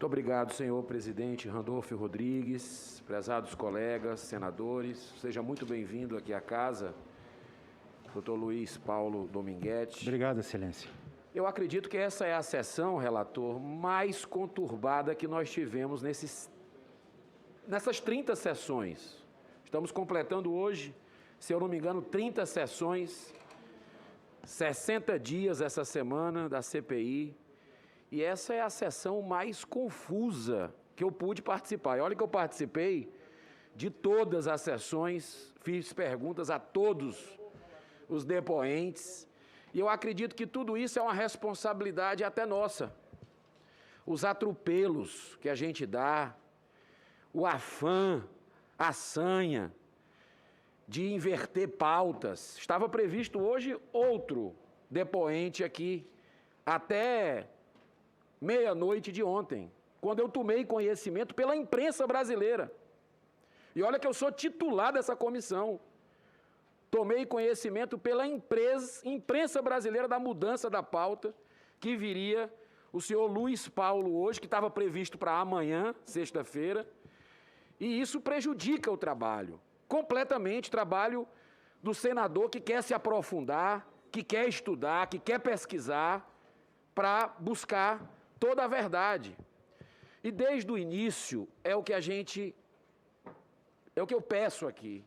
Muito obrigado, senhor presidente Randolfo Rodrigues, prezados colegas, senadores. Seja muito bem-vindo aqui à casa, doutor Luiz Paulo Dominguete. Obrigado, excelência. Eu acredito que essa é a sessão, relator, mais conturbada que nós tivemos nessas 30 sessões. Estamos completando hoje, se eu não me engano, 30 sessões, 60 dias essa semana da CPI. E essa é a sessão mais confusa que eu pude participar. E olha que eu participei de todas as sessões, fiz perguntas a todos os depoentes, e eu acredito que tudo isso é uma responsabilidade até nossa. Os atropelos que a gente dá, o afã, a sanha de inverter pautas. Estava previsto hoje outro depoente aqui, até meia-noite de ontem, quando eu tomei conhecimento pela imprensa brasileira. E olha que eu sou titular dessa comissão. Tomei conhecimento pela imprensa brasileira da mudança da pauta, que viria o senhor Luiz Paulo hoje, que estava previsto para amanhã, sexta-feira, e isso prejudica o trabalho, completamente, o trabalho do senador que quer se aprofundar, que quer estudar, que quer pesquisar, para buscar toda a verdade. E desde o início é o que eu peço aqui,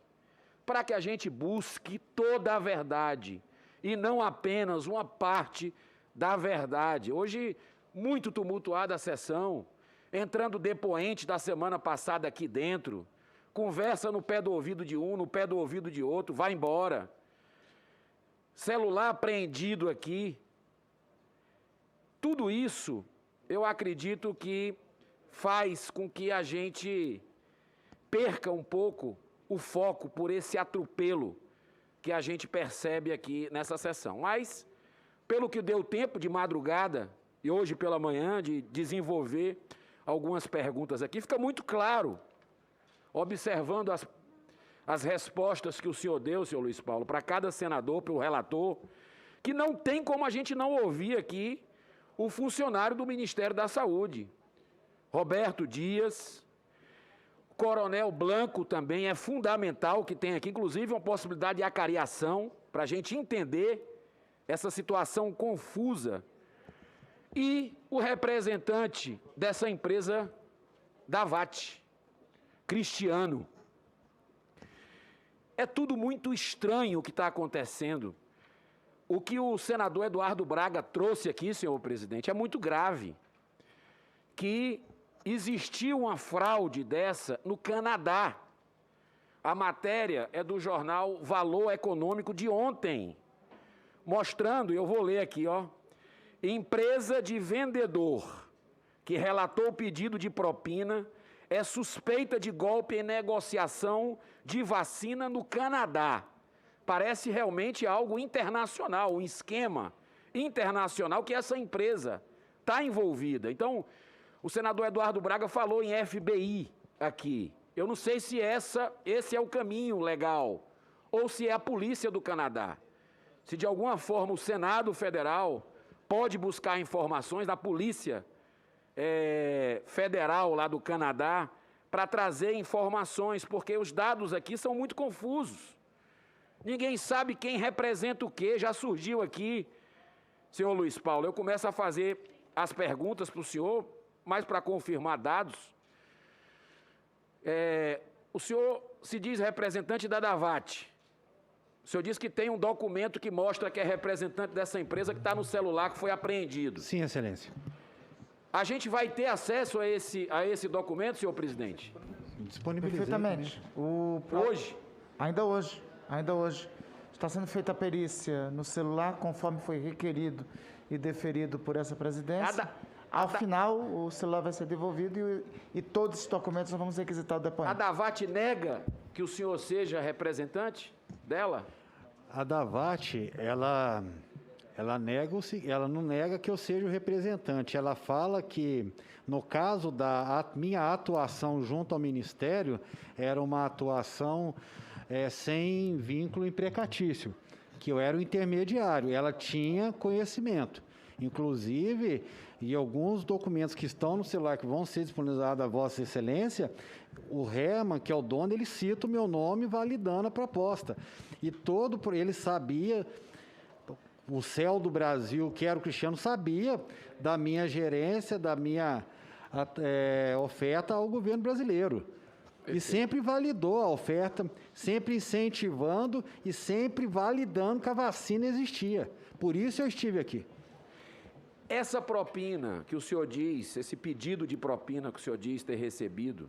para que a gente busque toda a verdade e não apenas uma parte da verdade. Hoje, muito tumultuada a sessão, entrando depoente da semana passada aqui dentro, conversa no pé do ouvido de um, no pé do ouvido de outro, vai embora. Celular apreendido aqui. Tudo isso, eu acredito que faz com que a gente perca um pouco o foco por esse atropelo que a gente percebe aqui nessa sessão. Mas, pelo que deu tempo de madrugada e hoje pela manhã de desenvolver algumas perguntas aqui, fica muito claro, observando as respostas que o senhor deu, senhor Luiz Paulo, para cada senador, para o relator, que não tem como a gente não ouvir aqui o funcionário do Ministério da Saúde, Roberto Dias, Coronel Blanco também é fundamental, que tem aqui, inclusive, uma possibilidade de acariação, para a gente entender essa situação confusa, e o representante dessa empresa, Davat, Cristiano. É tudo muito estranho o que está acontecendo. O que o senador Eduardo Braga trouxe aqui, senhor presidente, é muito grave. Que existiu uma fraude dessa no Canadá. A matéria é do jornal Valor Econômico de ontem, mostrando, eu vou ler aqui, ó, empresa de vendedor que relatou o pedido de propina é suspeita de golpe em negociação de vacina no Canadá. Parece realmente algo internacional, um esquema internacional que essa empresa está envolvida. Então, o senador Eduardo Braga falou em FBI aqui. Eu não sei se esse é o caminho legal, ou se é a polícia do Canadá. Se de alguma forma o Senado Federal pode buscar informações da polícia federal lá do Canadá para trazer informações, porque os dados aqui são muito confusos. Ninguém sabe quem representa o quê, já surgiu aqui, senhor Luiz Paulo. Eu começo a fazer as perguntas para o senhor, mas para confirmar dados. O senhor se diz representante da Davat. O senhor diz que tem um documento que mostra que é representante dessa empresa que está no celular que foi apreendido. Sim, excelência. A gente vai ter acesso a esse documento, senhor presidente? Disponibilizei. Perfeitamente. Hoje? Ainda hoje. Está sendo feita a perícia no celular, conforme foi requerido e deferido por essa presidência. Ao final, o celular vai ser devolvido e todos os documentos nós vamos requisitar do depoente. A Davat nega que o senhor seja representante dela? A Davat, ela não nega que eu seja o representante. Ela fala que, no caso da minha atuação junto ao Ministério, era uma atuação sem vínculo imprecatício, que eu era o intermediário. Ela tinha conhecimento. Inclusive, E alguns documentos que estão no celular, que vão ser disponibilizados a Vossa Excelência, o Herman, que é o dono, ele cita o meu nome validando a proposta. E ele sabia, o céu do Brasil, que era o Cristiano, sabia da minha gerência, da minha oferta ao governo brasileiro. E sempre validou a oferta, sempre incentivando e sempre validando que a vacina existia. Por isso eu estive aqui. Essa propina que o senhor diz, esse pedido de propina que o senhor diz ter recebido,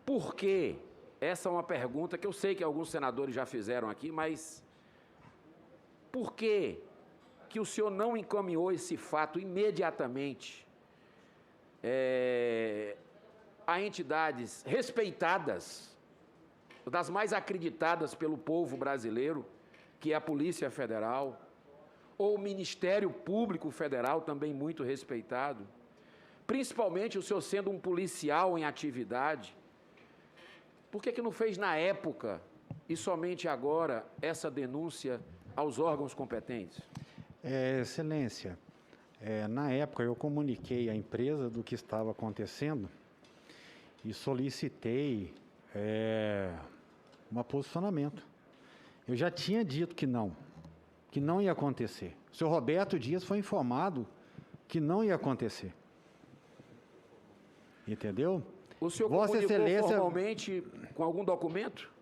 por quê? Essa é uma pergunta que eu sei que alguns senadores já fizeram aqui, mas por que o senhor não encaminhou esse fato imediatamente a entidades respeitadas, das mais acreditadas pelo povo brasileiro, que é a Polícia Federal, ou o Ministério Público Federal, também muito respeitado, principalmente o senhor sendo um policial em atividade? Por que não fez na época e somente agora essa denúncia aos órgãos competentes? Excelência, na época eu comuniquei à empresa do que estava acontecendo e solicitei um posicionamento. Eu já tinha dito que não ia acontecer. O senhor Roberto Dias foi informado que não ia acontecer. Entendeu? O senhor Vossa comunicou Excelência formalmente com algum documento?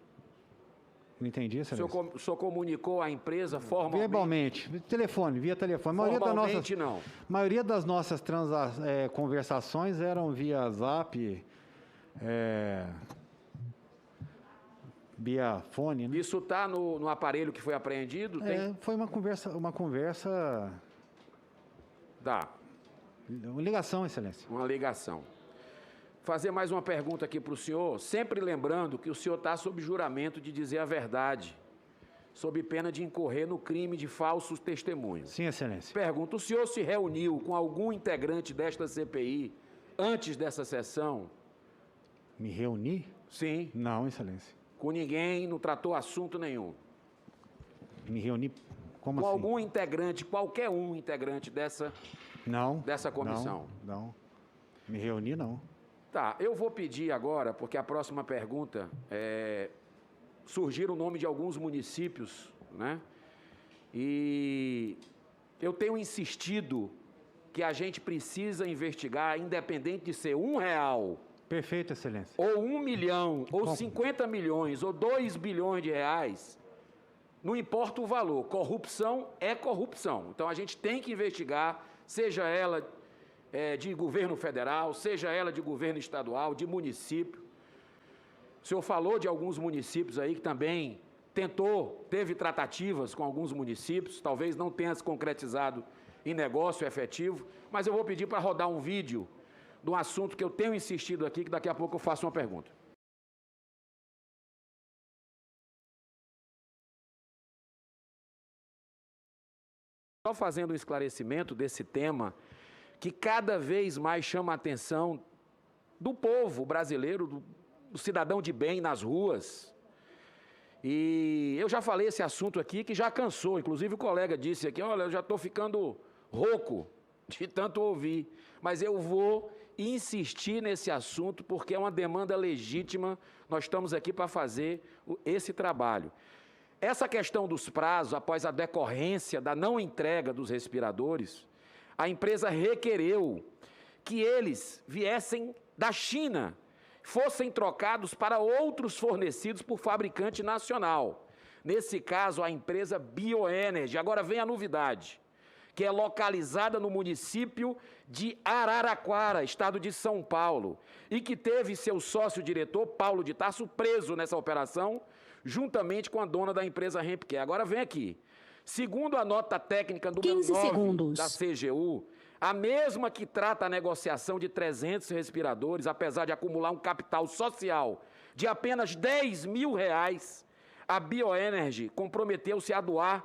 Não entendi, Excelência. O senhor comunicou à empresa formalmente? Verbalmente, via telefone. Formalmente, não. A maioria das nossas conversações eram via Zap, via fone, né? Isso está no aparelho que foi apreendido? Foi uma conversa... Tá. Uma ligação, Excelência. Uma ligação. Fazer mais uma pergunta aqui para o senhor, sempre lembrando que o senhor está sob juramento de dizer a verdade, sob pena de incorrer no crime de falsos testemunhos. Sim, Excelência. Pergunta, o senhor se reuniu com algum integrante desta CPI antes dessa sessão? Me reuni? Sim. Não, Excelência. Com ninguém, não tratou assunto nenhum? Me reuni, como com assim? Algum integrante, qualquer um integrante dessa comissão? Não. Me reuni, não. Tá, eu vou pedir agora, porque a próxima pergunta surgiram o nome de alguns municípios, né? E eu tenho insistido que a gente precisa investigar, independente de ser R$1, Perfeito, Excelência. ou 1 milhão, ou 50 milhões, ou 2 bilhões de reais, não importa o valor, corrupção é corrupção. Então a gente tem que investigar, seja ela de governo federal, seja ela de governo estadual, de município. O senhor falou de alguns municípios aí que também teve tratativas com alguns municípios, talvez não tenha se concretizado em negócio efetivo, mas eu vou pedir para rodar um vídeo de um assunto que eu tenho insistido aqui, que daqui a pouco eu faço uma pergunta. Só fazendo um esclarecimento desse tema, que cada vez mais chama a atenção do povo brasileiro, do cidadão de bem nas ruas. E eu já falei esse assunto aqui que já cansou, inclusive o colega disse aqui, olha, eu já estou ficando rouco de tanto ouvir, mas eu vou insistir nesse assunto porque é uma demanda legítima, nós estamos aqui para fazer esse trabalho. Essa questão dos prazos, após a decorrência da não entrega dos respiradores, a empresa requereu que eles viessem da China, fossem trocados para outros fornecidos por fabricante nacional. Nesse caso, a empresa Bioenergy. Agora vem a novidade, que é localizada no município de Araraquara, estado de São Paulo, e que teve seu sócio-diretor, Paulo de Tarso, preso nessa operação, juntamente com a dona da empresa Rempcare. Agora vem aqui. Segundo a nota técnica número 9 da CGU, a mesma que trata a negociação de 300 respiradores, apesar de acumular um capital social de apenas R$10 mil, a Bioenergy comprometeu-se a doar,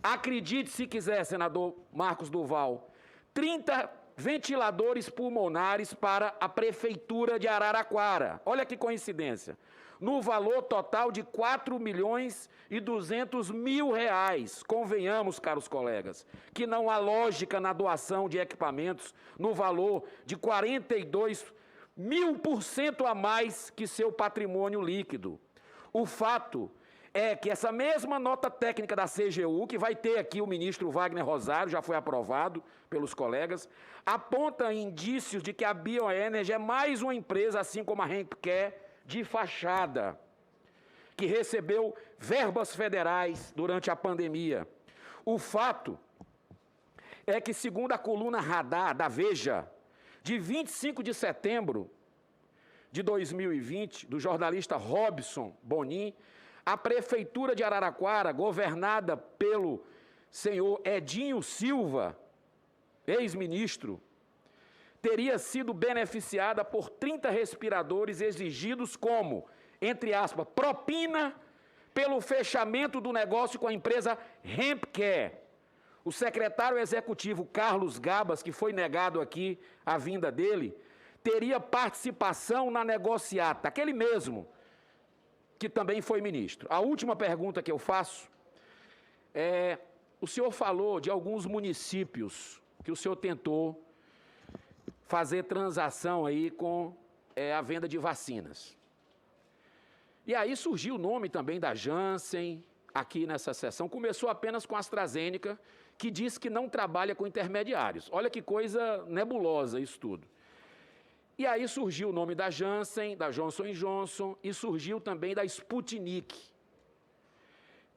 acredite se quiser, senador Marcos Duval, 30 ventiladores pulmonares para a Prefeitura de Araraquara. Olha que coincidência. No valor total de R$ 4.200.000. Convenhamos, caros colegas, que não há lógica na doação de equipamentos no valor de 42.000% a mais que seu patrimônio líquido. O fato é que essa mesma nota técnica da CGU, que vai ter aqui o ministro Wagner Rosário, já foi aprovado pelos colegas, aponta indícios de que a Bioenergy é mais uma empresa, assim como a Hempcare, de fachada, que recebeu verbas federais durante a pandemia. O fato é que, segundo a coluna Radar da Veja, de 25 de setembro de 2020, do jornalista Robson Bonin, a Prefeitura de Araraquara, governada pelo senhor Edinho Silva, ex-ministro, teria sido beneficiada por 30 respiradores exigidos como, entre aspas, propina pelo fechamento do negócio com a empresa Hempcare. O secretário executivo Carlos Gabas, que foi negado aqui a vinda dele, teria participação na negociata, aquele mesmo que também foi ministro. A última pergunta que eu faço é, o senhor falou de alguns municípios que o senhor tentou fazer transação aí com a venda de vacinas. E aí surgiu o nome também da Janssen, aqui nessa sessão. Começou apenas com a AstraZeneca, que diz que não trabalha com intermediários. Olha que coisa nebulosa isso tudo. E aí surgiu o nome da Janssen, da Johnson & Johnson, e surgiu também da Sputnik.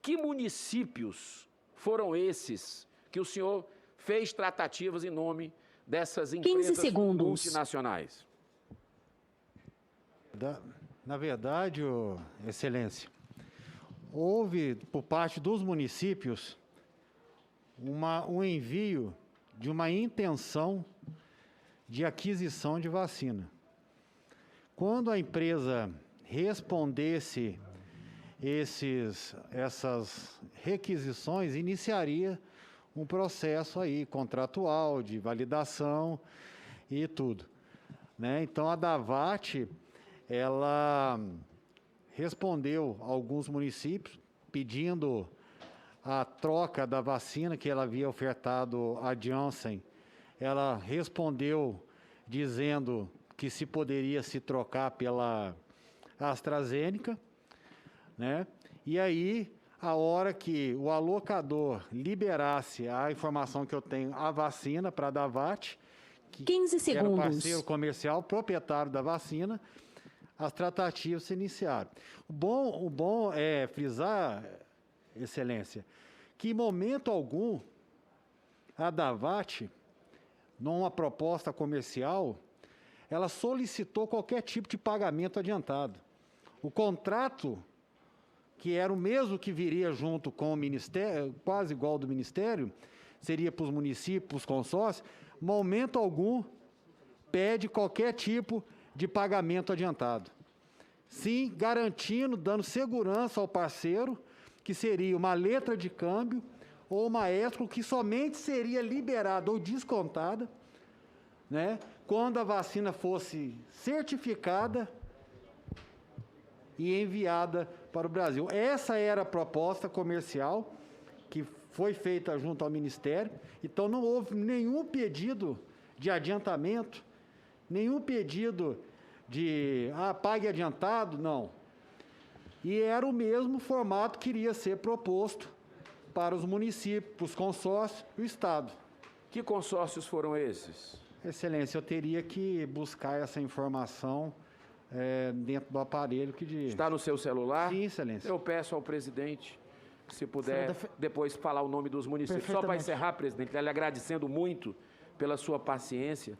Que municípios foram esses que o senhor fez tratativas em nome dessas empresas multinacionais? Na verdade, Excelência, houve, por parte dos municípios, um envio de uma intenção de aquisição de vacina. Quando a empresa respondesse essas requisições, iniciaria um processo aí contratual de validação e tudo, né? Então a Davat, ela respondeu a alguns municípios pedindo a troca da vacina que ela havia ofertado à Janssen. Ela respondeu dizendo que se poderia se trocar pela AstraZeneca, né? E aí, a hora que o alocador liberasse a informação que eu tenho, a vacina para a Davat, que 15 segundos. Era o parceiro comercial, proprietário da vacina, as tratativas se iniciaram. O bom é frisar, Excelência, que em momento algum a Davat, numa proposta comercial, ela solicitou qualquer tipo de pagamento adiantado. O contrato, que era o mesmo que viria junto com o Ministério, quase igual ao do Ministério, seria para os municípios, para os consórcios, momento algum pede qualquer tipo de pagamento adiantado. Sim, garantindo, dando segurança ao parceiro, que seria uma letra de câmbio ou uma escro que somente seria liberada ou descontada, né, quando a vacina fosse certificada e enviada para o Brasil. Essa era a proposta comercial que foi feita junto ao Ministério. Então, não houve nenhum pedido de adiantamento, nenhum pedido de pague adiantado, não. E era o mesmo formato que iria ser proposto para os municípios, para os consórcios e o Estado. Que consórcios foram esses? Excelência, eu teria que buscar essa informação dentro do aparelho que de... Está no seu celular? Sim, Excelência. Eu peço ao presidente, se puder, depois falar o nome dos municípios. Só para encerrar, presidente, lhe agradecendo muito pela sua paciência,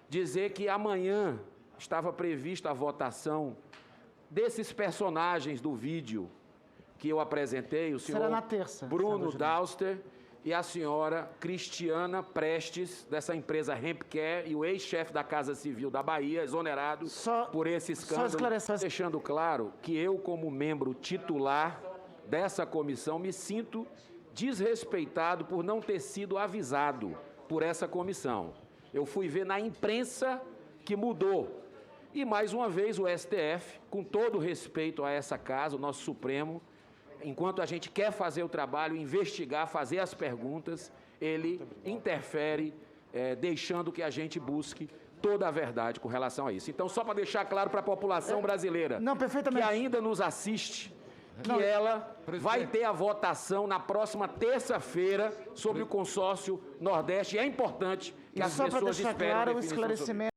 dizer que amanhã estava prevista a votação desses personagens do vídeo que eu apresentei, o senhor Será na terça, Bruno Dauster e a senhora Cristiana Prestes, dessa empresa Hempcare, e o ex-chefe da Casa Civil da Bahia, exonerado por esse escândalo, deixando claro que eu, como membro titular dessa comissão, me sinto desrespeitado por não ter sido avisado por essa comissão. Eu fui ver na imprensa que mudou. E, mais uma vez, o STF, com todo respeito a essa casa, o nosso Supremo, enquanto a gente quer fazer o trabalho, investigar, fazer as perguntas, ele interfere, deixando que a gente busque toda a verdade com relação a isso. Então, só para deixar claro para a população brasileira que ainda nos assiste, que ela vai ter a votação na próxima terça-feira sobre o consórcio Nordeste. E é importante que as pessoas esperem definição sobre isso.